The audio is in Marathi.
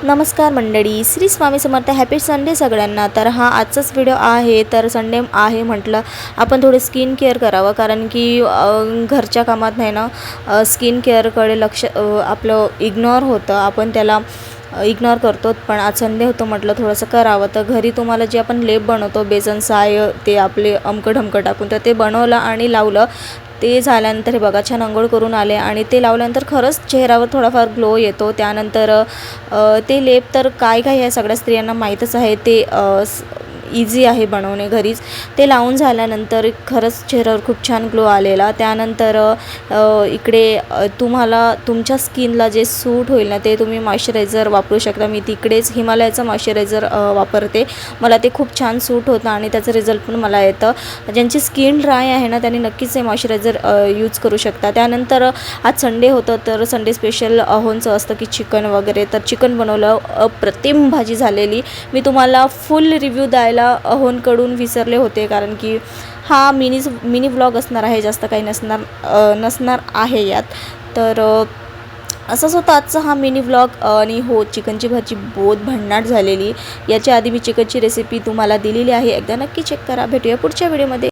नमस्कार मंडळी, श्री स्वामी समर्थ. हॅपी संडे सगळ्यांना. तर हा आजचाच व्हिडिओ आहे. तर संडे आहे म्हटलं आपण थोडे स्किन केअर करावं, कारण की घरच्या कामात नाही ना स्किन केअरकडे लक्ष आपलं इग्नोर होतं. आपण त्याला इग्नोर करतो. पण आज संडे होतं म्हटलं थोडंसं करावं. तर घरी तुम्हाला जे आपण लेप बनवतो बेसन साय ते आपले अमकं ढमकं टाकून, तर ते बनवलं आणि लावलं. ते झाल्यानंतर हे बघा छान अंघोळ करून आले आणि ते लावल्यानंतर खरंच चेहऱ्यावर थोडाफार ग्लो येतो. त्यानंतर ते लेप तर काय काय ह्या सगळ्या स्त्रियांना माहीतच आहे. ते इझी आहे बनवणे घरीच. ते लावून झाल्यानंतर खरंच चेहऱ्यावर खूप छान ग्लो आलेला. त्यानंतर इकडे तुम्हाला तुमच्या स्किनला जे सूट होईल ना ते तुम्ही मॉइश्चरायझर वापरू शकता. मी तिकडेच हिमालयाचं मॉइश्चरायझर वापरते. मला ते खूप छान सूट होतं आणि त्याचं रिझल्ट पण मला येतं. ज्यांची स्किन ड्राय आहे ना त्यांनी नक्कीच हे मॉइश्चरायझर यूज करू शकता. त्यानंतर आज संडे होतं, तर संडे स्पेशल अहोंचं असतं की चिकन वगैरे. तर चिकन बनवलं. अप्रतिम भाजी झालेली. मी तुम्हाला फुल रिव्ह्यू द्यायला अहोंकडून विसरले होते, कारण की हा मिनी व्लॉग असणार आहे, जास्त काही नसणार आहे यात. तर असंच होतं आजचा हा मिनी व्लॉग. आणि हो, चिकनची भाजी बहुत भन्नाट झालेली. याच्या आधी मी चिकनची रेसिपी तुम्हाला दिलेली आहे, एकदा नक्की चेक करा. भेटूया पुढच्या व्हिडिओमध्ये.